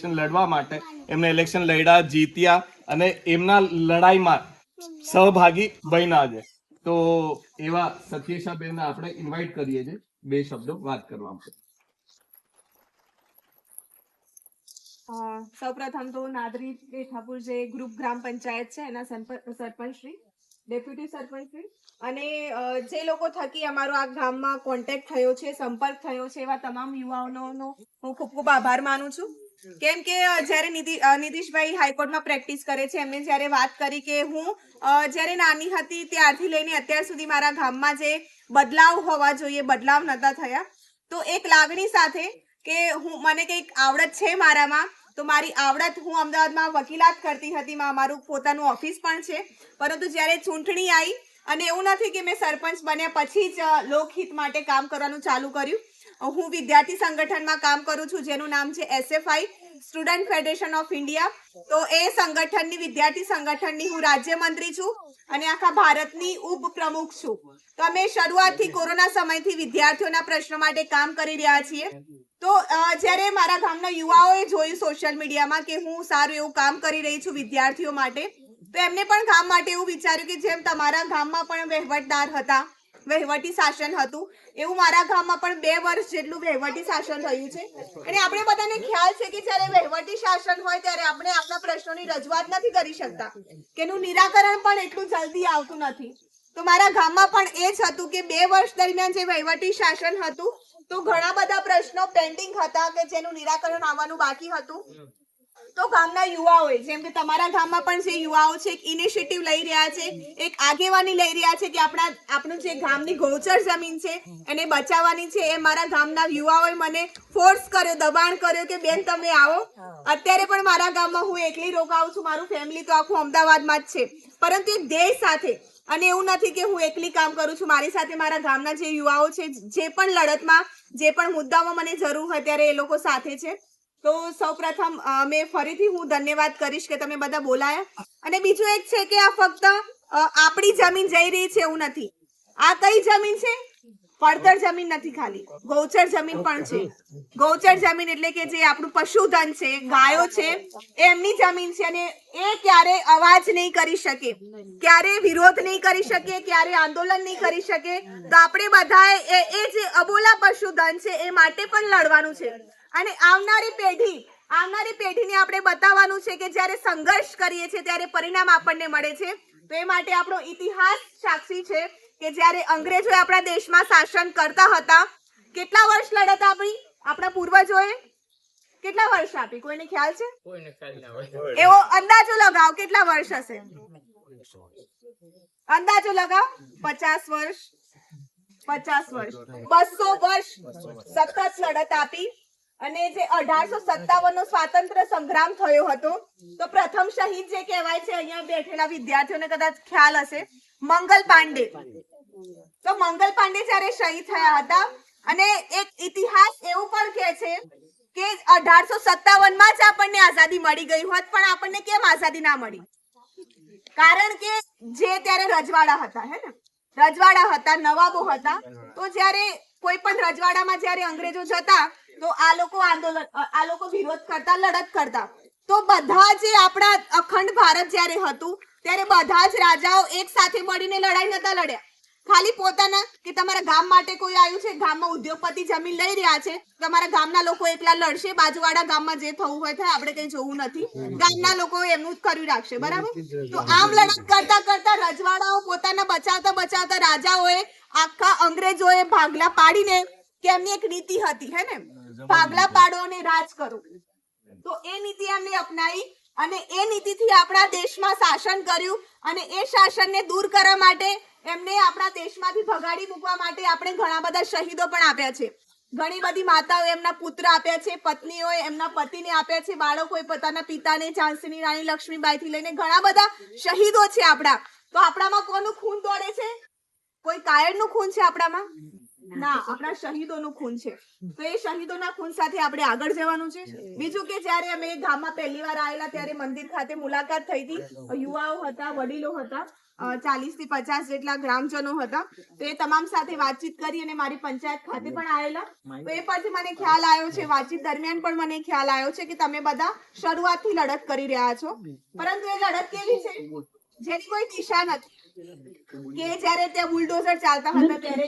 લડવા માટે એમને ઇલેક્શન લડ્યા, જીત્યા અને એમના લડાઈમાં સહભાગી બન્યા છે. તો એવા સત્યેશાબેનને આપણે ઇન્વાઇટ કરીએ છીએ બે શબ્દો વાત કરવા માટે. સૌપ્રથમ તો નાદરી ઠાકુર જે ગ્રુપ ગ્રામ પંચાયત છે એના સરપંચ શ્રી, ડેપ્યુટી સરપંચ શ્રી અને જે લોકો થકી અમારો આ ગામમાં કોન્ટેક્ટ થયો છે, સંપર્ક થયો છે, એવા તમામ યુવાઓનો હું ખૂબ ખૂબ આભાર માનું છું. કેમ કે જ્યારે નીતિશભાઈ હાઈકોર્ટમાં પ્રેક્ટિસ કરે છે, એમને જ્યારે વાત કરી કે હું જ્યારે નાની હતી ત્યારથી લઈને અત્યાર સુધી મારા ગામમાં જે બદલાવ હોવા જોઈએ બદલાવ નતા થયા, તો એક લાગણી સાથે કે મને કંઈક આવડત છે મારામાં, તો મારી આવડત હું અમદાવાદમાં વકીલાત કરતી હતી, મારું પોતાનું ઓફિસ પણ છે, પરંતુ જ્યારે ચૂંટણી આવી અને એવું નથી કે મેં સરપંચ બન્યા પછી જ લોકહિત માટે કામ કરવાનું ચાલુ કર્યું. હું વિદ્યાર્થી સંગઠનમાં કામ કરું છું જેનું નામ છે SFI, student federation of India. તો એ સંગઠનની વિદ્યાર્થી સંગઠનની હું રાજ્યમંત્રી છું અને આખા ભારતની ઉપપ્રમુખ છું. તો અમે શરૂઆતથી કોરોના સમયથી વિદ્યાર્થીઓના પ્રશ્નો માટે કામ કરી રહ્યા છીએ. તો જ્યારે મારા ગામના યુવાઓએ જોયું સોશિયલ મીડિયામાં કે હું સારું એવું કામ કરી રહી છું વિદ્યાર્થીઓ માટે, તો એમને પણ ગામ માટે એવું વિચાર્યું કે જેમ તમારા ગામમાં પણ વહીવટદાર હતા, વહીવટી શાસન હતું, એવું મારા ગામમાં પણ 2 વર્ષ જેટલું વહીવટી શાસન રહ્યું છે. અને આપણે બધાને ખ્યાલ છે કે જ્યારે વહીવટી શાસન હોય ત્યારે આપણે આપણા પ્રશ્નોની રજૂઆત નથી કરી શકતા, કે એનું નિરાકરણ પણ એટલું જલ્દી આવતું નથી. તો મારા ગામમાં પણ એ જ હતું કે 2 વર્ષ દરમિયાન જે વહીવટી શાસન હતું તો ઘણા બધા પ્રશ્નો પેન્ડિંગ હતા કે જેનું નિરાકરણ આવવાનું બાકી હતું. તો ગામના યુવાઓએ, જેમ કે તમારા ગામમાં પણ જે યુવાઓ છે એક ઇનિશિયેટિવ લઈ રહ્યા છે, એક આગેવાની લઈ રહ્યા છે કે આપણું જે ગામની ગૌચર જમીન છે એને બચાવવાની છે. એ મારા ગામના યુવાઓએ મને ફોર્સ કર્યો, દબાણ કર્યો કે બેન તમે આવો. અત્યારે પણ મારા ગામમાં હું એકલી રોકાઉં છું, મારું ફેમિલી તો આખું અમદાવાદમાં જ છે, પરંતુ એક ધ્યેય સાથે. અને એવું નથી કે હું એકલી કામ કરું છું, મારી સાથે મારા ગામના જે યુવાઓ છે, જે પણ લડતમાં જે પણ મુદ્દામાં મને જરૂર હોય ત્યારે એ લોકો સાથે છે. તો સૌપ્રથમ મેં ફરીથી હું ધન્યવાદ કરીશ કે તમે બધા બોલાયા. અને બીજું એક છે કે આ ફક્ત આપણી જમીન જઈ રહી છે એવું નથી. આ કઈ જમીન છે? પડતર જમીન નથી, ખાલી ગૌચર જમીન પણ છે. ગૌચર જમીન એટલે કે જે આપણું પશુધન છે, ગાયો છે, એમની જમીન છે. અને એ ક્યારે અવાજ નહીં કરી શકે, ક્યારે વિરોધ નહીં કરી શકે, ક્યારે આંદોલન નહીં કરી શકે. તો આપણે બધાએ એ જે અબોલા પશુધન છે એ માટે પણ લડવાનું છે. અને આવનારી પેઢીને આપણે બતાવવાનું છે કે જ્યારે સંઘર્ષ કરીએ છીએ ત્યારે પરિણામ આપણને મળે છે. તો એ માટે આપણો ઇતિહાસ સાક્ષી છે કે જ્યારે અંગ્રેજોએ આપણા દેશમાં શાસન કરતા હતા, કેટલા વર્ષ લડત આપી આપણા પૂર્વજોએ? કેટલા વર્ષ આપી? કોઈને ખ્યાલ છે? એવો અંદાજો લગાવ, કેટલા વર્ષ હશે? અંદાજો લગાવ. 50 વર્ષ, 50 વર્ષ, 200 વર્ષ સતત લડત આપી. અને જે 1857 નો સ્વાતંત્ર્ય સંગ્રામ થયો હતો, તો પ્રથમ શહીદ જે કહેવાય છે, અહીંયા બેઠેલા વિદ્યાર્થીઓને કદાચ ખ્યાલ હશે, મંગલ પાંડે. તો મંગલ પાંડે જ્યારે શહીદ થયા હતા, અને એક ઇતિહાસ એવું પણ કહે છે કે 1857 માં જ આપણને આઝાદી મળી ગઈ હોત, પણ આપણને કેમ આઝાદી ના મળી? કારણ કે જે ત્યારે રજવાડા હતા, હે ને, રજવાડા હતા, નવાબો હતા. તો જ્યારે કોઈ પણ રજવાડામાં જ્યારે અંગ્રેજો જતા તો આ લોકો વિરોધ કરતા, લડત કરતા. તો બધા જે આપણા અખંડ ભારત જ્યારે હતું ત્યારે બધા જ રાજાઓ એક સાથે મળીને લડાઈ નતા લડ્યા. ખાલી પોતાના કે તમારા ગામ માટે કોઈ આવ્યું છે, ગામમાં ઉદ્યોગપતિ જમીન લઈ રહ્યા છે, તમારા ગામના લોકો એકલા લડશે, બાજુવાળા ગામમાં જે થવું હોય થાય, આપણે કઈ જોવું નથી, ગામના લોકો એમનું જ કર્યું રાખશે, બરાબર? તો આમ લડત કરતા કરતા રજવાડાઓ પોતાના બચાવતા રાજાઓએ, આખા અંગ્રેજોએ ભાગલા પાડીને, કે એમની એક નીતિ હતી, હે ને, ભાગલા પાડો અને રાજ કરો. તો એ નીતિ એમને અપનાવી અને એ નીતિથી આપણા દેશમાં શાસન કર્યું. અને એ શાસનને દૂર કરવા માટે એમને આપણા દેશમાંથી ભગાડી મૂકવા માટે આપણે ઘણા બધા શહીદો પણ આપ્યા છે. ઘણી બધી માતાઓ એમના પુત્ર આપ્યા છે, પત્નીઓએ એમના પતિને આપ્યા છે, બાળકોએ પોતાના પિતાને, ઝાંસીની રાણી લક્ષ્મીબાઈથી લઈને ઘણા બધા શહીદો છે આપણા. તો આપણામાં કોનું ખૂન દોડે છે? કોઈ કાયરનું ખૂન છે આપણામાં? ના, આપણા શહીદોનું ખૂન છે. તો એ શહીદોના ખૂન સાથે આપણે આગળ જવાનું છે. બીજું કે જ્યારે અમે ગામમાં પહેલી વાર આવેલા ત્યારે મંદિર ખાતે મુલાકાત થઈ હતી. યુવાઓ હતા, વડીલો હતા, 40 થી 50 જેટલા ગ્રામજનો હતા. તો એ તમામ સાથે વાતચીત કરી અને મારી પંચાયત ખાતે પણ આવેલા. તો એ પછી મને ખ્યાલ આવ્યો છે, વાતચીત દરમિયાન પણ મને ખ્યાલ આવ્યો છે કે તમે બધા શરૂઆતથી લડત કરી રહ્યા છો, પરંતુ એ લડત કેવી છે જેની કોઈ દિશા નથી. કે જ્યારે ત્યાં બુલડોઝર ચાલતા હતા ત્યારે